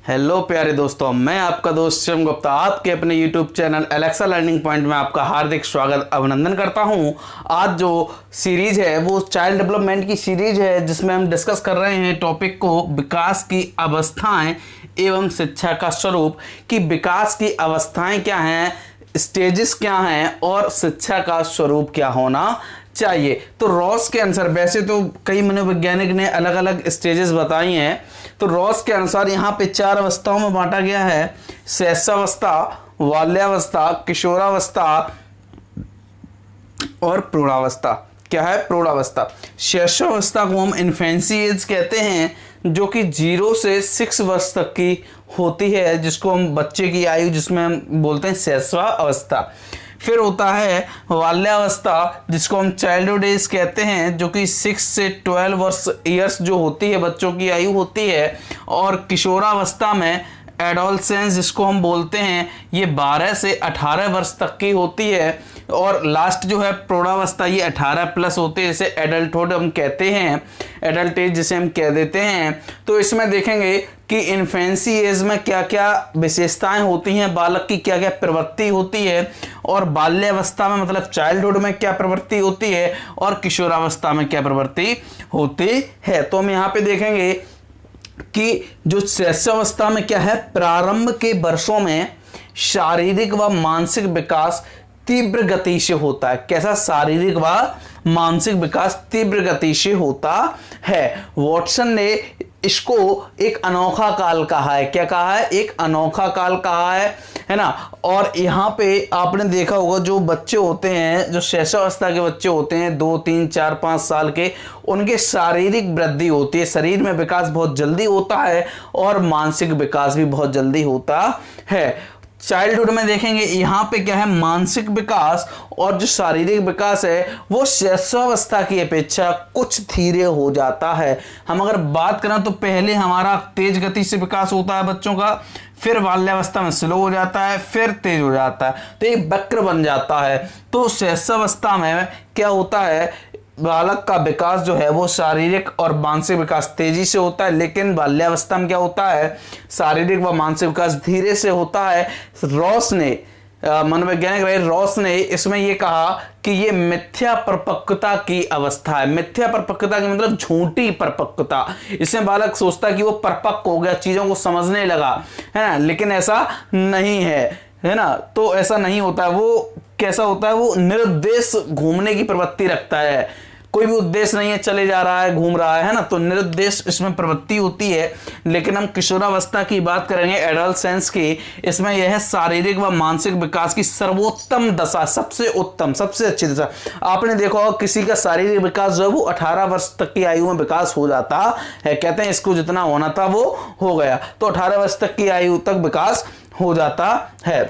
Hello प्यारे दोस्तों, मैं आपका दोस्त शिवम गुप्ता आपके अपने YouTube channel Alexa learning point में आपका हार्दिक स्वागत अभिनंदन करता हूं। आज जो सीरीज है वो चाइल्ड डेवलपमेंट की सीरीज है, जिसमें हम डिस्कस कर रहे हैं टॉपिक को विकास की अवस्थाएं एवं शिक्षा का स्वरूप, कि विकास की अवस्थाएं क्या हैं, स्टेजेस क्या हैं और शिक्षा का स्वरूप क्या होना चाहिए। तो रॉस के अनुसार, वैसे तो कई मनोवैज्ञानिक ने अलग अलग स्टेजेस बताई हैं, तो रॉस के अनुसार यहाँ पे 4 अवस्थाओं में बांटा गया है: शैशवावस्था, बाल्यावस्था, किशोरावस्था और प्रौढ़ावस्था। क्या है? प्रौढ़ावस्था। शैशवावस्था को हम इन्फेंसी एज कहते हैं, जो कि 0 से 6 वर्ष तक की होती है, जिसको हम बच्चे की आयु जिसमें हम बोलते हैं शैशवावस्था। फिर होता है बाल्यावस्था, जिसको हम चाइल्डहुड एज कहते हैं, जो कि 6 से 12 ईयर्स जो होती है बच्चों की आयु होती है। और किशोरावस्था में एडोलसेंस जिसको हम बोलते हैं, ये 12 से 18 वर्ष तक की होती है। और लास्ट जो है प्रौढ़ावस्था, ये 18 प्लस होते हैं, जिसे एडल्टहुड हम कहते हैं, एडल्ट एज जिसे हम कह देते हैं। तो इसमें देखेंगे कि इन्फेंसी एज में क्या क्या विशेषताएं होती हैं, बालक की क्या क्या प्रवृत्ति होती है, और बाल्यावस्था में मतलब चाइल्डहुड में क्या प्रवृत्ति होती है, और किशोरावस्था में क्या प्रवृत्ति होती है। तो हम यहाँ पे देखेंगे कि जो शैशवावस्था में क्या है, प्रारंभ के वर्षों में शारीरिक व मानसिक विकास तीव्र गति से होता है। कैसा? शारीरिक व मानसिक विकास तीव्र गति से होता है। वॉटसन ने इसको एक अनोखा काल कहा है। क्या कहा है? एक अनोखा काल कहा है ना। और यहाँ पे आपने देखा होगा, जो बच्चे होते हैं, जो शैशवावस्था के बच्चे होते हैं 2, 3, 4, 5 साल के, उनके शारीरिक वृद्धि होती है, शरीर में विकास बहुत जल्दी होता है और मानसिक विकास भी बहुत जल्दी होता है। चाइल्डहुड में देखेंगे यहाँ पे क्या है, मानसिक विकास और जो शारीरिक विकास है वो शैशवावस्था की अपेक्षा कुछ धीरे हो जाता है। हम अगर बात करें तो पहले हमारा तेज गति से विकास होता है बच्चों का, फिर बाल्यावस्था में स्लो हो जाता है, फिर तेज हो जाता है, तो एक वक्र बन जाता है। तो शैशवावस्था में क्या होता है, बालक का विकास जो है वो शारीरिक और मानसिक विकास तेजी से होता है, लेकिन बाल्यावस्था में क्या होता है, शारीरिक व मानसिक विकास धीरे से होता है। रॉस ने, मनोवैज्ञानिक रॉस ने इसमें ये कहा कि ये मिथ्या परिपक्वता की अवस्था है। मिथ्या परिपक्वता की मतलब झूठी परिपक्वता। इसमें बालक सोचता है कि वो परिपक्व हो गया, चीजों को समझने लगा, है ना, लेकिन ऐसा नहीं है ना। तो ऐसा नहीं होता है। वो कैसा होता है, वो निरुद्देश घूमने की प्रवृत्ति रखता है, कोई भी उद्देश्य नहीं है, चले जा रहा है, घूम रहा है ना, तो निरुद्देश इसमें प्रवृत्ति होती है। लेकिन हम किशोरावस्था की बात करेंगे, एडोलसेंस की, इसमें यह है शारीरिक व मानसिक विकास की सर्वोत्तम दशा, सबसे उत्तम, सबसे अच्छी दशा। आपने देखा होगा किसी का शारीरिक विकास जो है वो 18 वर्ष तक की आयु में विकास हो जाता है, कहते हैं इसको जितना होना था वो हो गया, तो 18 वर्ष तक की आयु तक विकास हो जाता है।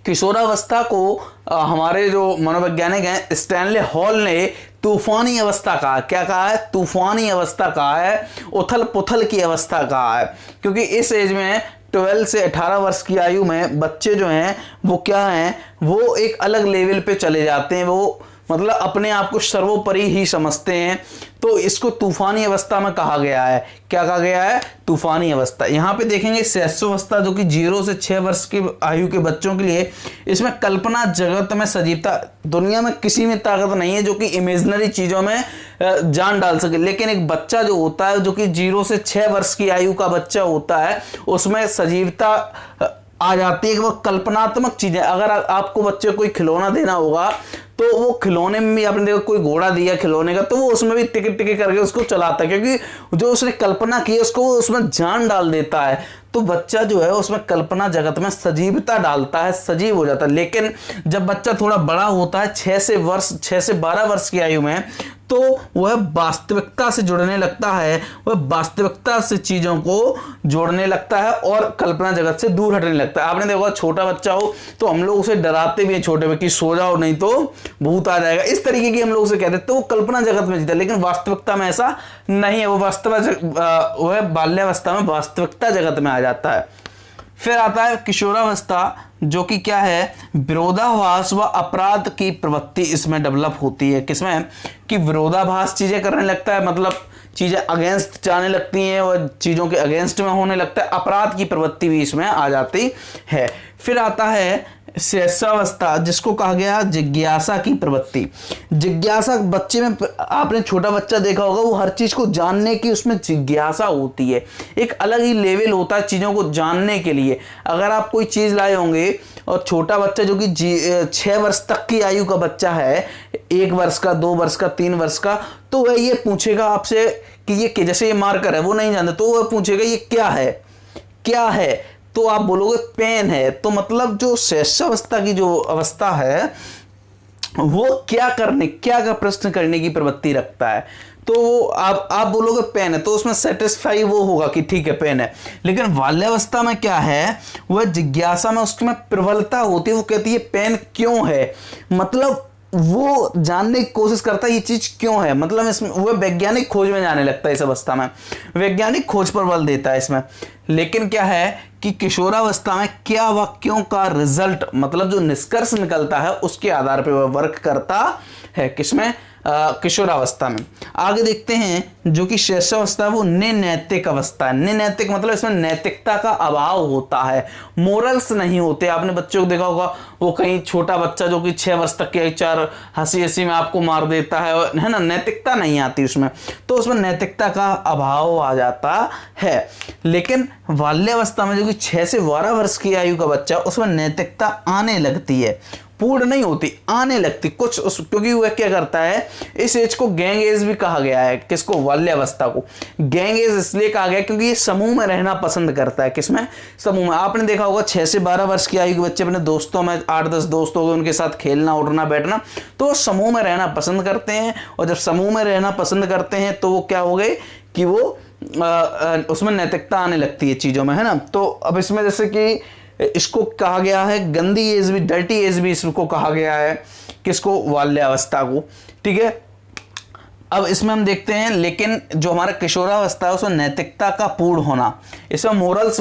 किशोरावस्था को हमारे जो मनोवैज्ञानिक हैं स्टैनले हॉल ने तूफानी अवस्था कहा। क्या कहा है? तूफानी अवस्था कहा है, उथल पुथल की अवस्था कहा है, क्योंकि इस एज में 12 से 18 वर्ष की आयु में बच्चे जो हैं वो क्या हैं, वो एक अलग लेवल पे चले जाते हैं, वो मतलब अपने आप को सर्वोपरि ही समझते हैं। तो इसको तूफानी अवस्था में कहा गया है। क्या कहा गया है? तूफानी अवस्था। यहाँ पे देखेंगे शैशवावस्था, जो कि 0 से 6 वर्ष की आयु के बच्चों के लिए, इसमें कल्पना जगत में सजीवता, दुनिया में किसी में ताकत नहीं है जो कि इमेजिनरी चीजों में जान डाल सके। लेकिन एक बच्चा जो होता है, जो कि 0 से 6 वर्ष की आयु का बच्चा होता है, उसमें सजीवता आ जाती है कि वो कल्पनात्मक चीजें, अगर आपको बच्चे को कोई खिलौना देना होगा तो वो खिलौने में भी आपने देखा, कोई घोड़ा दिया खिलौने का, तो वो उसमें भी टिक टिक करके उसको चलाता है, क्योंकि जो उसने कल्पना की है उसको वो उसमें जान डाल देता है। तो बच्चा जो है उसमें कल्पना जगत में सजीवता डालता है, सजीव हो जाता है। लेकिन जब बच्चा थोड़ा बड़ा होता है, 6 से 12 वर्ष की आयु में, तो वह वास्तविकता से जुड़ने लगता है, वह वास्तविकता से चीजों को जोड़ने लगता है और कल्पना जगत से दूर हटने लगता है। आपने देखा छोटा बच्चा हो तो हम लोग उसे डराते भी हैं, छोटे बच्चे, सो जाओ नहीं तो भूत आ जाएगा, इस तरीके की हम लोग उसे कहते हैं। तो वो कल्पना जगत में जीता है, लेकिन वास्तविकता में ऐसा नहीं है। वो वह बाल्यावस्था में वास्तविकता जगत में आ जाता है। फिर आता है किशोरावस्था, जो कि क्या है, विरोधाभास व अपराध की प्रवृत्ति इसमें डेवलप होती है। किसमें? कि विरोधाभास चीजें करने लगता है, मतलब चीजें अगेंस्ट जाने लगती हैं और चीजों के अगेंस्ट में होने लगता है, अपराध की प्रवृत्ति भी इसमें आ जाती है। फिर आता है शैशवावस्था, जिसको कहा गया जिज्ञासा की प्रवृत्ति। जिज्ञासा बच्चे में, आपने छोटा बच्चा देखा होगा, वो हर चीज को जानने की उसमें जिज्ञासा होती है, एक अलग ही लेवल होता है चीजों को जानने के लिए। अगर आप कोई चीज लाए होंगे और छोटा बच्चा जो कि 6 वर्ष तक की आयु का बच्चा है, 1 वर्ष का, 2 वर्ष का, 3 वर्ष का, तो वह ये पूछेगा आपसे कि ये, जैसे ये मार्कर है वो नहीं जानते, तो वह पूछेगा ये क्या है, क्या है, तो आप बोलोगे पेन है। तो मतलब जो शैशवावस्था की जो अवस्था है वो क्या का प्रश्न करने की प्रवृत्ति रखता है। तो आप बोलोगे पेन है, तो उसमें सेटिस्फाई वो होगा कि ठीक है पेन है। लेकिन बाल्यावस्था में क्या है, वह जिज्ञासा में उसमें प्रबलता होती है, वो कहती है पेन क्यों है, मतलब वो जानने की कोशिश करता है ये चीज क्यों है, मतलब इसमें वह वैज्ञानिक खोज में जाने लगता है। इस अवस्था में वैज्ञानिक खोज पर बल देता है इसमें। लेकिन क्या है कि किशोरावस्था में क्या व क्यों का रिजल्ट, मतलब जो निष्कर्ष निकलता है उसके आधार पर वह वर्क करता है। किसमें, किशोरावस्था में। आगे देखते हैं जो कि शैशवावस्था है, वो निर्नैतिक अवस्था है। निर्नैतिक मतलब इसमें नैतिकता का अभाव होता है, मोरल्स नहीं होते। आपने बच्चों को देखा होगा, वो कहीं छोटा बच्चा जो कि 6 वर्ष तक के 4 हंसी में आपको मार देता है ना, नैतिकता नहीं आती उसमें, तो उसमें नैतिकता का अभाव आ जाता है। लेकिन बाल्यावस्था में जो कि 6 से 12 वर्ष की आयु का बच्चा, उसमें नैतिकता आने लगती है, पूर्ण नहीं होती, आने लगती कुछ क्योंकि वह क्या करता है, इस एज को गैंग एज भी कहा गया है। किसको, बाल्यावस्था को गैंग एज इसलिए कहा गया क्योंकि ये समूह में रहना पसंद करता है। किसमें, समूह में। आपने देखा होगा 6 से 12 वर्ष की आयु के बच्चे अपने दोस्तों में 8-10 दोस्त हो गए, उनके साथ खेलना, उठना, बैठना, तो वो समूह में रहना पसंद करते हैं। और जब समूह में रहना पसंद करते हैं तो वो क्या हो गए कि वो उसमें नैतिकता आने लगती है चीजों में, है ना। तो अब इसमें जैसे कि इसको कहा गया है गंदी एज भी, डर्टी एज भी इसको कहा गया है। किसको, बाल्यावस्था को। ठीक है, अब इसमें हम देखते हैं, लेकिन जो हमारा किशोरावस्था है उसमें नैतिकता का पूर्ण होना, इसमें मोरल्स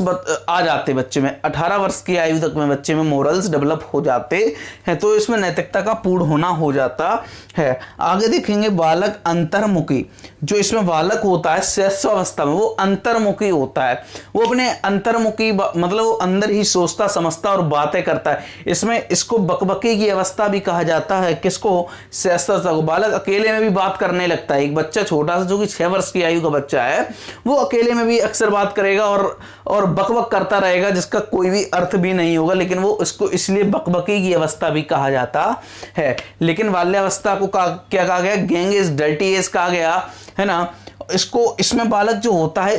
आ जाते बच्चे में। 18 वर्ष की आयु तक में बच्चे में मोरल्स डेवलप हो जाते हैं, तो इसमें नैतिकता का पूर्ण होना हो जाता है। आगे देखेंगे बालक अंतर्मुखी। जो इसमें बालक होता है शैशवावस्था में, वो अंतर्मुखी होता है, वो अपने अंतर्मुखी मतलब वो अंदर ही सोचता समझता और बातें करता है। इसमें इसको बकबकी की अवस्था भी कहा जाता है। किसको, शैशवावस्था को। बालक अकेले में भी बात करने लगता है। एक बच्चा छोटा सा जो कि 6 वर्ष की आयु का बच्चा है, वो अकेले में भी अक्सर बात करेगा और बकबक करता रहेगा, जिसका कोई भी अर्थ भी नहीं होगा, लेकिन वो इसको इसलिए बकबकी की अवस्था भी कहा जाता है। लेकिन बाल्यावस्था को क्या कहा गया, गैंग एज, डर्टी एज कहा गया, है ना। इसमें बालक जो होता है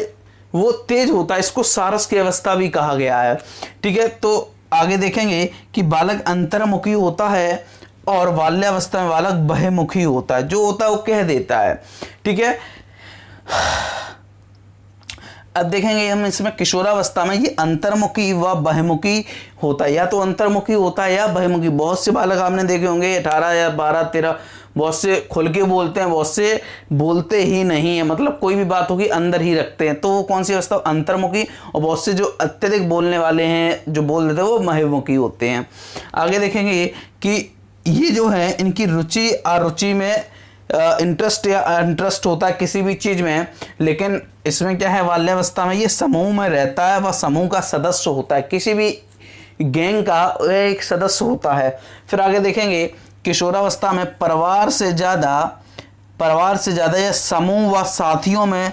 वो तेज होता है, इसको सारस की अवस्था भी कहा गया है। ठीक है, तो आगे देखेंगे कि बालक अंतर्मुखी होता है और बाल्यावस्था में बालक बहिर्मुखी होता है। जो होता है वो कह देता है। ठीक है, अब देखेंगे हम इसमें किशोरावस्था में ये अंतर्मुखी व बहिर्मुखी होता है, या तो अंतर्मुखी होता है या बहिर्मुखी। बहुत से बालक आपने देखे होंगे 18 या 12, 13, बहुत से खुल के बोलते हैं, बहुत से बोलते ही नहीं है, मतलब कोई भी बात होगी अंदर ही रखते हैं, तो वो कौन सी अवस्था, अंतर्मुखी। और बहुत से जो अत्यधिक बोलने वाले हैं, जो बोल देते हैं, वो बहिर्मुखी होते हैं। आगे देखेंगे कि ये जो है इनकी रुचि अरुचि में इंटरेस्ट होता है किसी भी चीज में। लेकिन इसमें क्या है, बाल्यावस्था में ये समूह में रहता है, वह समूह का सदस्य होता है, किसी भी गैंग का एक सदस्य होता है। फिर आगे देखेंगे किशोरावस्था में परिवार से ज्यादा या समूह व साथियों में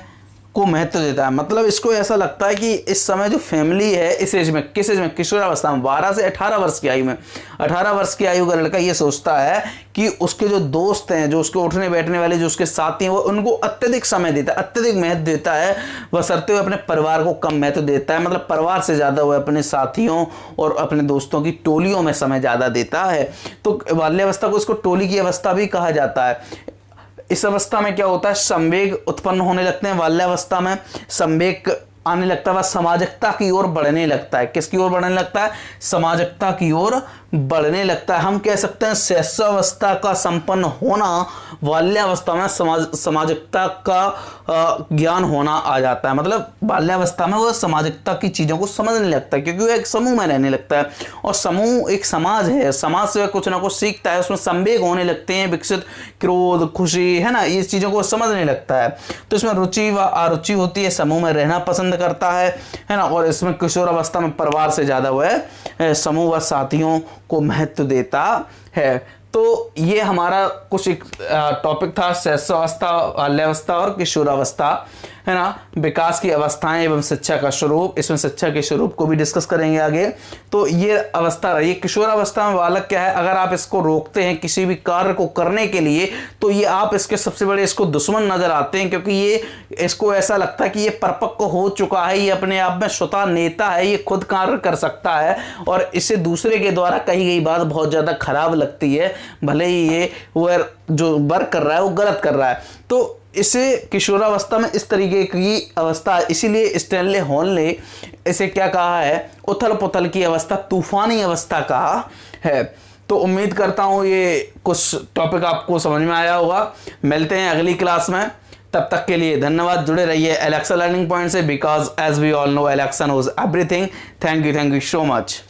को महत्व देता है। मतलब इसको ऐसा लगता है कि इस समय जो फैमिली है, इस एज में, किस एज में, किशोरावस्था में, 12 से 18 वर्ष की आयु में, 18 वर्ष की आयु का लड़का ये सोचता है कि उसके जो दोस्त हैं, जो उसके उठने बैठने वाले, जो उसके साथी हैं, वो उनको अत्यधिक समय देता है, अत्यधिक महत्व देता है, बशर्ते हुए अपने परिवार को कम महत्व देता है। मतलब परिवार से ज़्यादा वो अपने साथियों और अपने दोस्तों की टोलियों में समय ज़्यादा देता है। तो बाल्यावस्था को इसको टोली की अवस्था भी कहा जाता है। इस अवस्था में क्या होता है, संवेग उत्पन्न होने लगते हैं। बाल्यावस्था में संवेग आने लगता है, वह सामाजिकता की ओर बढ़ने लगता है। किसकी ओर बढ़ने लगता है, सामाजिकता की ओर बढ़ने लगता है। हम कह सकते हैं शैशवावस्था का संपन्न होना, बाल्यावस्था में सामाजिकता का ज्ञान होना आ जाता है। मतलब बाल्यावस्था में वो सामाजिकता की चीज़ों को समझने लगता है, क्योंकि वो एक समूह में रहने लगता है, और समूह एक समाज है, समाज से कुछ ना कुछ सीखता है, उसमें संवेग होने लगते हैं, विकसित क्रोध, खुशी, है ना, ये चीज़ों को समझने लगता है। तो इसमें रुचि व अरुचि होती है, समूह में रहना पसंद करता है ना, और इसमें किशोर अवस्था में परिवार से ज़्यादा वह समूह व साथियों को महत्व देता है। तो ये हमारा कुछ एक टॉपिक था, शैशवावस्था, बाल्यावस्था और किशोरावस्था, है ना, विकास की अवस्थाएं एवं शिक्षा का स्वरूप। इसमें शिक्षा के स्वरूप को भी डिस्कस करेंगे आगे। तो ये अवस्था रही किशोरावस्था में बालक क्या है, अगर आप इसको रोकते हैं किसी भी कार्य को करने के लिए, तो ये आप इसके सबसे बड़े इसको दुश्मन नजर आते हैं, क्योंकि ये इसको ऐसा लगता है कि ये परिपक्व हो चुका है, ये अपने आप में स्वतः नेता है, ये खुद कार्य कर सकता है, और इसे दूसरे के द्वारा कही गई बात बहुत ज़्यादा खराब लगती है, भले ही ये वो जो वर्क कर रहा है वो गलत कर रहा है। तो इसे किशोरावस्था में इस तरीके की अवस्था, इसीलिए स्टैनले हॉल ने इसे क्या कहा है, उथल पुथल की अवस्था, तूफानी अवस्था कहा है। तो उम्मीद करता हूँ ये कुछ टॉपिक आपको समझ में आया होगा। मिलते हैं अगली क्लास में, तब तक के लिए धन्यवाद। जुड़े रहिए एलेक्सा लर्निंग पॉइंट से, because as we all know Alexa knows everything. Thank you so much.